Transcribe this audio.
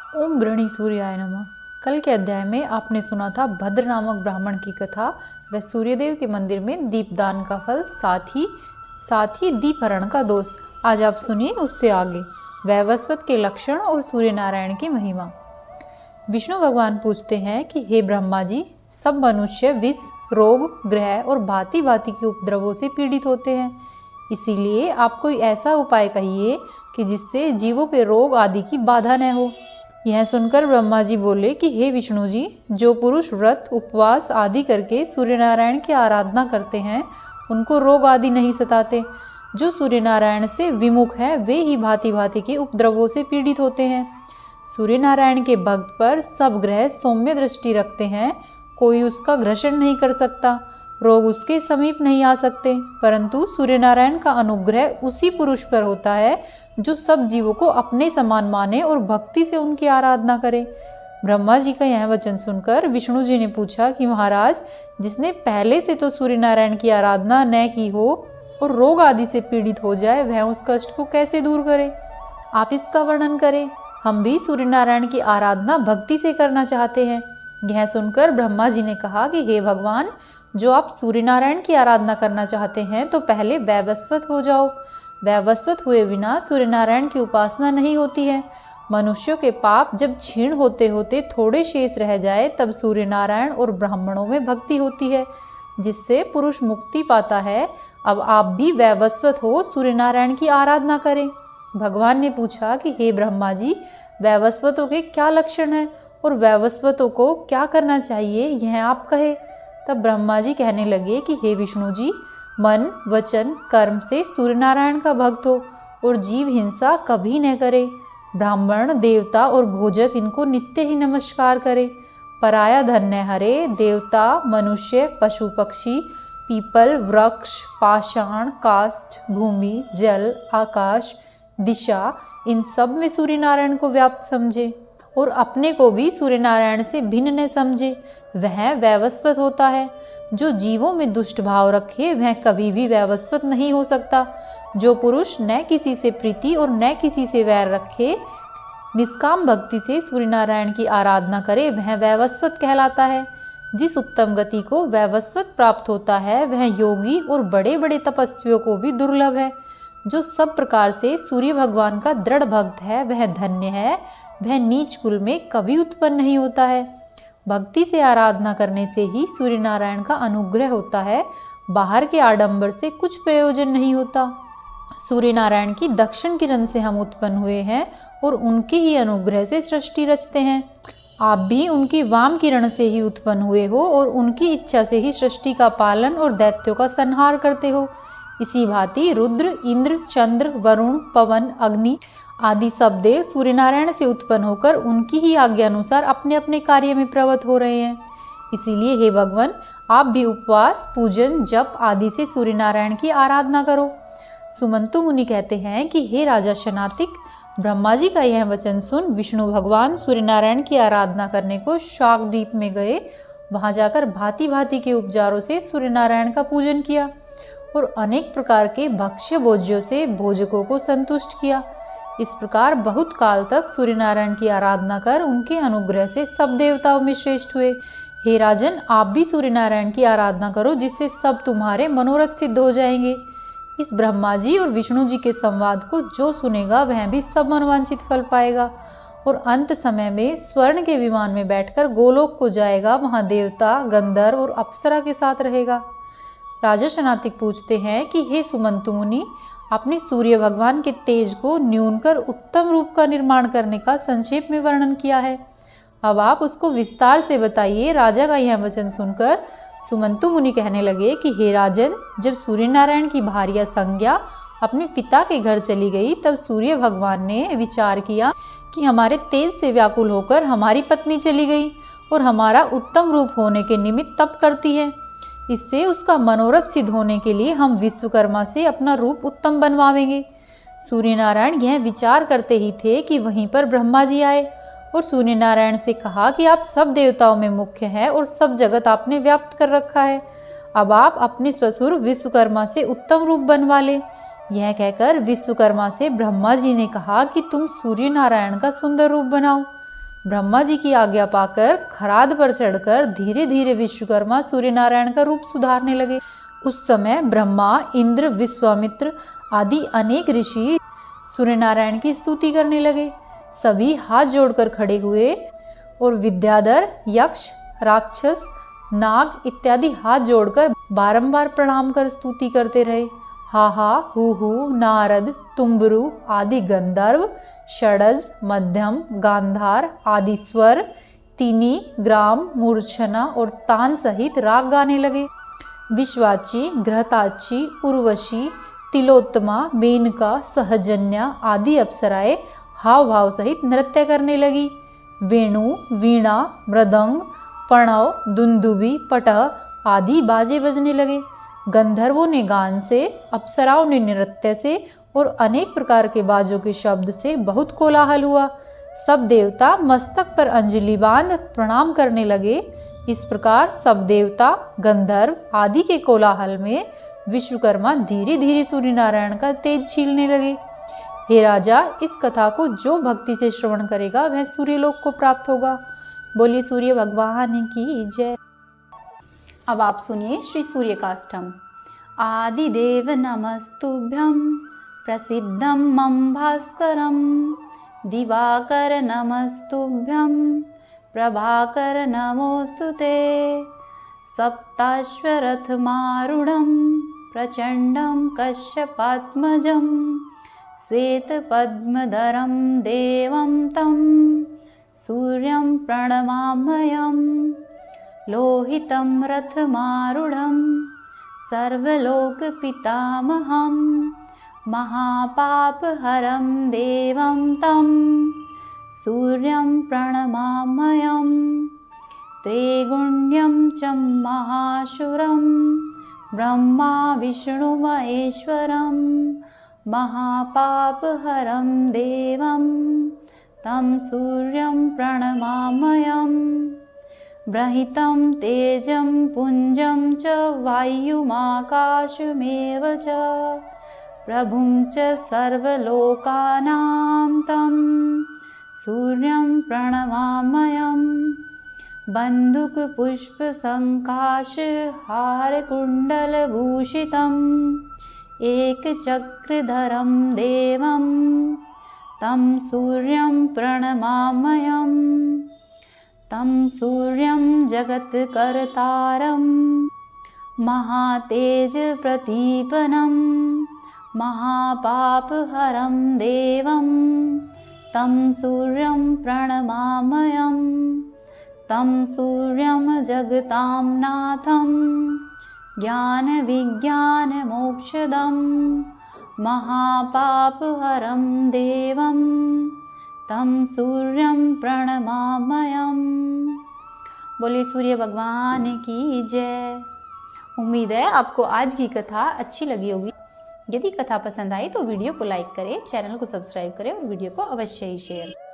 ओम गृहणी सूर्याय नमः। कल के अध्याय में आपने सुना था भद्र नामक ब्राह्मण की कथा व सूर्यदेव के मंदिर में दीपदान का फल, साथ ही दीपहरण का दोष। आज आप सुनिए उससे आगे वैवस्वत के लक्षण और सूर्य नारायण की महिमा। विष्णु भगवान पूछते हैं कि हे ब्रह्मा जी, सब मनुष्य विष, रोग, ग्रह और भांति भांति के उपद्रवों से पीड़ित होते हैं। इसीलिए आप कोई ऐसा उपाय कहिए कि जिससे जीवों के रोग आदि की बाधा न हो। यह सुनकर ब्रह्मा जी बोले कि हे विष्णु जी, जो पुरुष व्रत, उपवास आदि करके सूर्य नारायण की आराधना करते हैं उनको रोग आदि नहीं सताते। जो सूर्य नारायण से विमुख है वे ही भांति भांति के उपद्रवों से पीड़ित होते हैं। सूर्य नारायण के भक्त पर सब ग्रह सौम्य दृष्टि रखते हैं, कोई उसका घर्षण नहीं कर सकता, रोग उसके समीप नहीं आ सकते। परंतु सूर्य नारायण का अनुग्रह उसी पुरुष पर होता है जो सब जीवों को अपने समान माने और भक्ति से उनकी आराधना करे। ब्रह्मा जी का यह वचन सुनकर विष्णु जी ने पूछा कि महाराज, जिसने पहले से तो सूर्य नारायण की आराधना न की हो और रोग आदि से पीड़ित हो जाए, वह उस कष्ट को कैसे दूर करे? आप इसका वर्णन करें। हम भी सूर्य नारायण की आराधना भक्ति से करना चाहते हैं। यह सुनकर ब्रह्मा जी ने कहा कि हे भगवान, जो आप सूर्य नारायण की आराधना करना चाहते हैं तो पहले वैवस्वत हो जाओ। वैवस्वत हुए बिना सूर्य नारायण की उपासना नहीं होती है। मनुष्यों के पाप जब क्षीण होते होते थोड़े शेष रह जाए तब सूर्य नारायण और ब्राह्मणों में भक्ति होती है, जिससे पुरुष मुक्ति पाता है। अब आप भी वैवस्वत हो सूर्य नारायण की आराधना करें। भगवान ने पूछा कि हे ब्रह्मा जी, वैवस्वतों के क्या लक्षण हैं और वैवस्वतों को क्या करना चाहिए, यह आप कहे। तब ब्रह्मा जी कहने लगे कि हे विष्णु जी, मन, वचन, कर्म से सूर्य नारायण का भक्त हो और जीव हिंसा कभी न करे। ब्राह्मण, देवता और भोजक इनको नित्य ही नमस्कार करे। पराया धन न हरे। देवता, मनुष्य, पशु पक्षी, पीपल, वृक्ष, पाषाण, काष्ठ, भूमि, जल, आकाश, दिशा, इन सब में सूर्य नारायण को व्याप्त समझे और अपने को भी सूर्य नारायण से भिन्न न समझे, वह वैवस्वत होता है। जो जीवों में दुष्ट भाव रखे वह कभी भी वैवस्वत नहीं हो सकता। जो पुरुष न किसी से प्रीति और न किसी से वैर रखे, निष्काम भक्ति से सूर्य नारायण की आराधना करे, वह वैवस्वत कहलाता है। जिस उत्तम गति को वैवस्वत प्राप्त होता है वह योगी और बड़े बड़े तपस्वियों को भी दुर्लभ है। जो सब प्रकार से सूर्य भगवान का दृढ़ भक्त है वह धन्य है, वह नीच कुल में कभी उत्पन्न नहीं होता है। भक्ति से आराधना करने से ही सूर्य नारायण का अनुग्रह होता है, बाहर के आडंबर से कुछ प्रयोजन नहीं होता। सूर्य नारायण की दक्षिण किरण से हम उत्पन्न हुए हैं और उनके ही अनुग्रह से सृष्टि रचते हैं। आप भी उनकी वाम किरण से ही उत्पन्न हुए हो और उनकी इच्छा से ही सृष्टि का पालन और दैत्यों का संहार करते हो। इसी भांति रुद्र, इंद्र, चंद्र, वरुण, पवन, अग्नि आदि सब देव सूर्य नारायण से उत्पन्न होकर उनकी ही आज्ञा अनुसार अपने अपने कार्य में प्रवृत्त हो रहे हैं। इसीलिए हे भगवान, आप भी उपवास, पूजन, जप आदि से सूर्य नारायण की आराधना करो। सुमंतु मुनि कहते हैं कि हे राजा शनातिक, ब्रह्मा जी का यह वचन सुन विष्णु भगवान सूर्य नारायण की आराधना करने को शाकद्वीप में गए। वहां जाकर भांति भांति के उपचारों से सूर्य नारायण का पूजन किया और अनेक प्रकार के भक्ष्य भोज्यों से भोजकों को संतुष्ट किया। इस प्रकार बहुत काल तक सूर्य नारायण की आराधना कर उनके अनुग्रह से सब देवताओं में श्रेष्ठ हुए। हे राजन, आप भी सूर्य नारायण की आराधना करो, जिससे सब तुम्हारे मनोरथ सिद्ध हो जाएंगे। इस ब्रह्मा जी और विष्णु जी के संवाद को जो सुनेगा वह भी सब मनोवांछित फल पाएगा और अंत समय में स्वर्ण के विमान में बैठकर गोलोक को जाएगा। वहां देवता, गंधर्व और अप्सरा के साथ रहेगा। राजा शनातिक पूछते हैं कि हे सुमंतु मुनि, आपने सूर्य भगवान के तेज को न्यून कर उत्तम रूप का निर्माण करने का संक्षेप में वर्णन किया है, अब आप उसको विस्तार से बताइए। राजा का यह वचन सुनकर सुमंतु मुनि कहने लगे कि हे राजन, जब सूर्य नारायण की भार्या संज्ञा अपने पिता के घर चली गई तब सूर्य भगवान ने विचार किया कि हमारे तेज से व्याकुल होकर हमारी पत्नी चली गई और हमारा उत्तम रूप होने के निमित्त तप करती है। इससे उसका मनोरथ सिद्ध होने के लिए हम विश्वकर्मा से अपना रूप उत्तम बनवावेंगे। सूर्य नारायण यह विचार करते ही थे कि वहीं पर ब्रह्मा जी आए और सूर्य नारायण से कहा कि आप सब देवताओं में मुख्य हैं और सब जगत आपने व्याप्त कर रखा है। अब आप अपने ससुर विश्वकर्मा से उत्तम रूप बनवा ले। यह कहकर विश्वकर्मा से ब्रह्मा जी ने कहा कि तुम सूर्य नारायण का सुंदर रूप बनाओ। ब्रह्मा जी की आज्ञा पाकर खराद पर चढ़कर धीरे धीरे विश्वकर्मा सूर्य नारायण का रूप सुधारने लगे। उस समय ब्रह्मा, इंद्र, विश्वामित्र आदि अनेक ऋषि सूर्य नारायण की स्तुति करने लगे। सभी हाथ जोड़कर खड़े हुए और विद्याधर, यक्ष, राक्षस, नाग इत्यादि हाथ जोड़कर बारंबार प्रणाम कर स्तुति करते रहे। हा हा, हु, नारद, तुम्बरु आदि गंधर्व षडज, मध्यम, गांधार आदि स्वर, तिनी, ग्राम, मूर्छना और तान सहित राग गाने लगे। विश्वाची, घृताची, उर्वशी, तिलोत्तमा, मेनका, सहजन्या आदि अप्सराएं हाव भाव सहित नृत्य करने लगी। वेणु, वीणा, मृदंग, प्रणव, दुंदुबी, पटह आदि बाजे बजने लगे। गंधर्वों ने गान से, अप्सराओं ने नृत्य से और अनेक प्रकार के बाजों के शब्द से बहुत कोलाहल हुआ। सब देवता मस्तक पर अंजलि बांध प्रणाम करने लगे। इस प्रकार सब देवता, गंधर्व आदि के कोलाहल में विश्वकर्मा धीरे धीरे सूर्य नारायण का तेज छीलने लगे। हे राजा, इस कथा को जो भक्ति से श्रवण करेगा वह सूर्यलोक को प्राप्त होगा। बोलिए सूर्य भगवान की जय। अब आप सुनिए श्री सूर्य काष्ठम। आदिदेव नमस्तुभ्यं प्रसिद्धं मम भास्करं, दिवाकर नमस्तुभ्यं प्रभाकर नमोस्तुते। सप्ताश्वरथमारूढं प्रचण्डं कश्यपात्मजं, श्वेतपद्मधरं देवं तं सूर्यं प्रणमाम्यहं। लोहितं रथमारूढं सर्वलोकपितामहं, महापापहरं देवं तं सूर्यं प्रणमाम्यहं। त्रैगुण्यं च महाशूरं ब्रह्मा विष्णु महेश्वरं, महापापहरं देवं तं सूर्यं प्रणमाम्यहं। बृहितं तेजं पुञ्जं च वायुमाकाशमेव च, प्रभुं च सर्वलोकानां तं सूर्यं प्रणमाम्यहं। बन्धुकपुष्पसङ्काशहारकुण्डलभूषितम् एकचक्रधरं देवं तं सूर्यं प्रणमाम्यहं। तं सूर्यं जगत्कर्तारं महातेजप्रतीपनं, महापापहरं देवं तं सूर्यं प्रणमाम्यहं। तं सूर्यं जगतां नाथं ज्ञानविज्ञानमोक्षदं, महापापहरं देवं तं सूर्यं प्रणमाम्यहं। बोलिए सूर्य भगवान की जय। उम्मीद है आपको आज की कथा अच्छी लगी होगी। यदि कथा पसंद आई तो वीडियो को लाइक करें, चैनल को सब्सक्राइब करें और वीडियो को अवश्य ही शेयर